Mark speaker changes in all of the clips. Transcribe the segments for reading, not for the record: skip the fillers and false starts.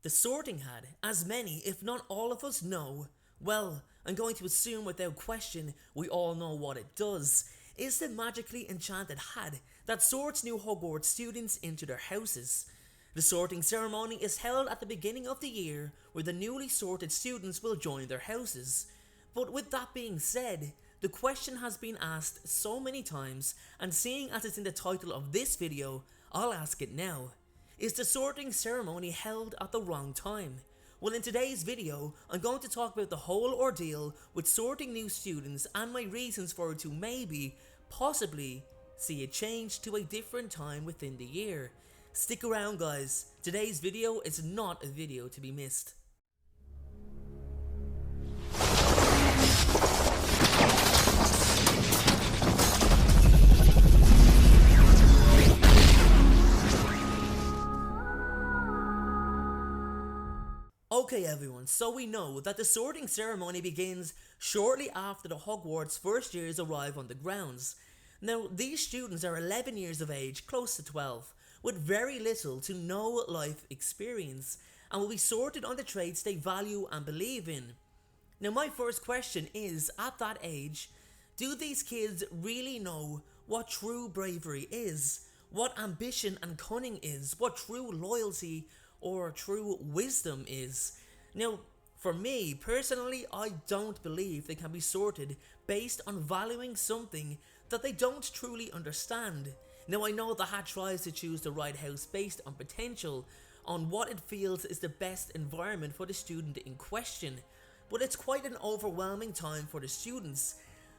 Speaker 1: The Sorting Hat, as many if not all of us know, well, I'm going to assume without question we all know what it does, is the magically enchanted hat that sorts new Hogwarts students into their houses. The sorting ceremony is held at the beginning of the year where the newly sorted students will join their houses. But with that being said, the question has been asked so many times, and seeing as it's in the title of this video, I'll ask it now. Is the sorting ceremony held at the wrong time? Well, in today's video, I'm going to talk about the whole ordeal with sorting new students and my reasons for it to maybe, possibly, see it change to a different time within the year. Stick around guys, today's video is not a video to be missed. Okay everyone, so we know that the sorting ceremony begins shortly after the Hogwarts first years arrive on the grounds. Now these students are 11 years of age, close to 12, with very little to no life experience, and will be sorted on the traits they value and believe in. Now my first question is, at that age, do these kids really know what true bravery is? What ambition and cunning is? What true loyalty or true wisdom is? Now, for me, personally, I don't believe they can be sorted based on valuing something that they don't truly understand. Now, I know the hat tries to choose the right house based on potential, on what it feels is the best environment for the student in question, but it's quite an overwhelming time for the students.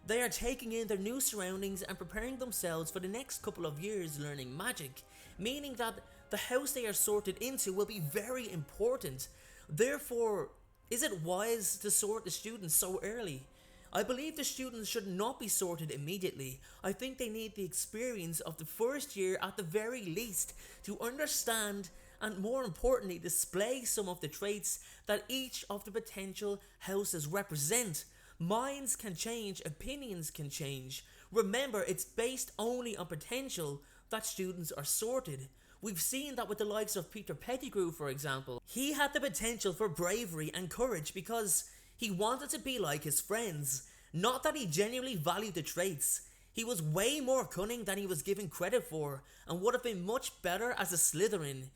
Speaker 1: They are taking in their new surroundings and preparing themselves for the next couple of years learning magic, meaning that the house they are sorted into will be very important. Therefore, is it wise to sort the students so early? I believe the students should not be sorted immediately. I think they need the experience of the first year at the very least to understand and, more importantly, display some of the traits that each of the potential houses represent. Minds can change, opinions can change. Remember, it's based only on potential that students are sorted. We've seen that with the likes of Peter Pettigrew, for example. He had the potential for bravery and courage because he wanted to be like his friends. Not that he genuinely valued the traits. He was way more cunning than he was given credit for and would have been much better as a Slytherin.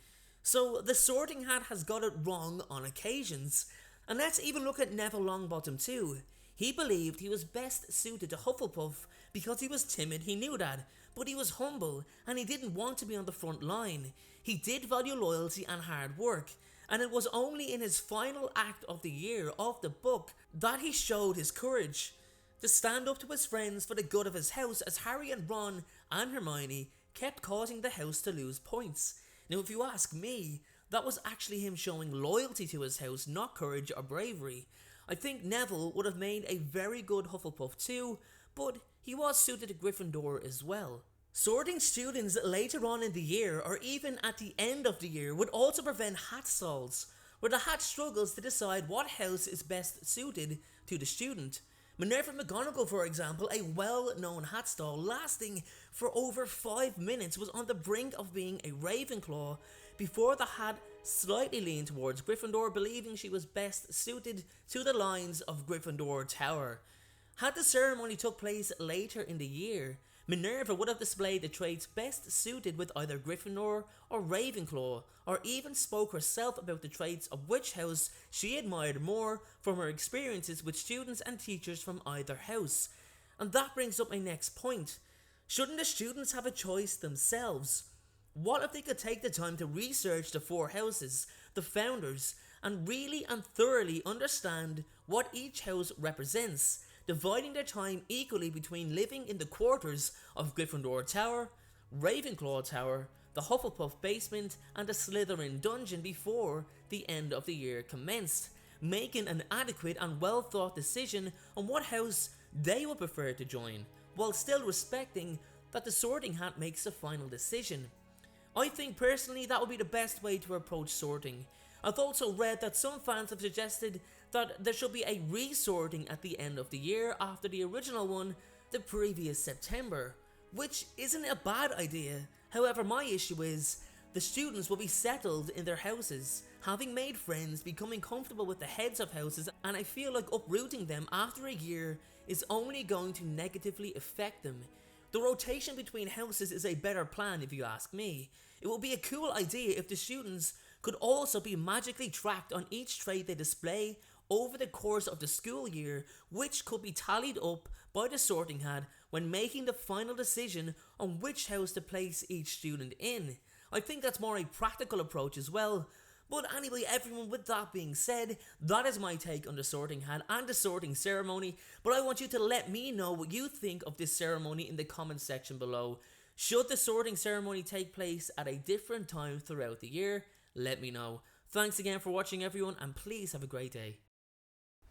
Speaker 1: So the sorting hat has got it wrong on occasions. And let's even look at Neville Longbottom too. He believed he was best suited to Hufflepuff because he was timid, he knew that, but he was humble and he didn't want to be on the front line. He did value loyalty and hard work, and it was only in his final act of the year of the book that he showed his courage to stand up to his friends for the good of his house, as Harry and Ron and Hermione kept causing the house to lose points. Now if you ask me, that was actually him showing loyalty to his house, not courage or bravery. I think Neville would have made a very good Hufflepuff too, but he was suited to Gryffindor as well. Sorting students later on in the year or even at the end of the year would also prevent hat stalls, where the hat struggles to decide what house is best suited to the student. Minerva McGonagall, for example, a well-known hat stall lasting for over 5 minutes, was on the brink of being a Ravenclaw before the hat slightly leaned towards Gryffindor, believing she was best suited to the lines of Gryffindor Tower. Had the ceremony took place later in the year, Minerva would have displayed the traits best suited with either Gryffindor or Ravenclaw, or even spoke herself about the traits of which house she admired more from her experiences with students and teachers from either house. And that brings up my next point. Shouldn't the students have a choice themselves? What if they could take the time to research the 4 houses, the founders, and really and thoroughly understand what each house represents, dividing their time equally between living in the quarters of Gryffindor Tower, Ravenclaw Tower, the Hufflepuff basement, and the Slytherin dungeon before the end of the year commenced, making an adequate and well thought decision on what house they would prefer to join, while still respecting that the sorting hat makes the final decision. I think personally that would be the best way to approach sorting. I've also read that some fans have suggested that there should be a resorting at the end of the year after the original one the previous September, which isn't a bad idea. However, my issue is The students will be settled in their houses, having made friends, becoming comfortable with the heads of houses, and I feel like uprooting them after a year is only going to negatively affect them. The rotation between houses is a better plan if you ask me. It would be a cool idea if the students could also be magically tracked on each trait they display over the course of the school year, which could be tallied up by the sorting hat when making the final decision on which house to place each student in. I think that's more a practical approach as well. But anyway, everyone, with that being said, that is my take on the sorting hat and the sorting ceremony. But I want you to let me know what you think of this ceremony in the comments section below. Should the sorting ceremony take place at a different time throughout the year? Let me know. Thanks again for watching, everyone, and please have a great day.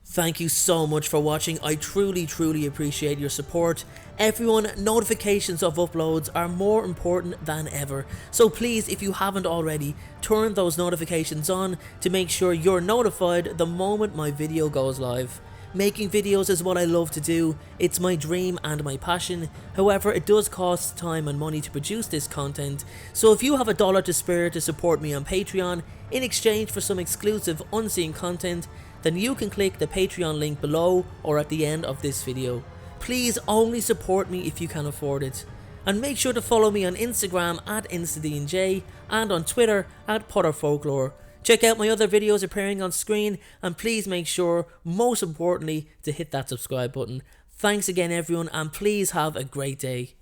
Speaker 1: Thank you so much for watching. I truly appreciate your support. Everyone, notifications of uploads are more important than ever. So please, if you haven't already, turn those notifications on to make sure you're notified the moment my video goes live. Making videos is what I love to do. It's my dream and my passion. However, it does cost time and money to produce this content. So if you have $1 to spare to support me on Patreon in exchange for some exclusive unseen content, then you can click the Patreon link below or at the end of this video. Please only support me if you can afford it. And make sure to follow me on Instagram at InstaDNJ and on Twitter at PotterFolklore. Check out my other videos appearing on screen, and please make sure, most importantly, to hit that subscribe button. Thanks again, everyone, and please have a great day.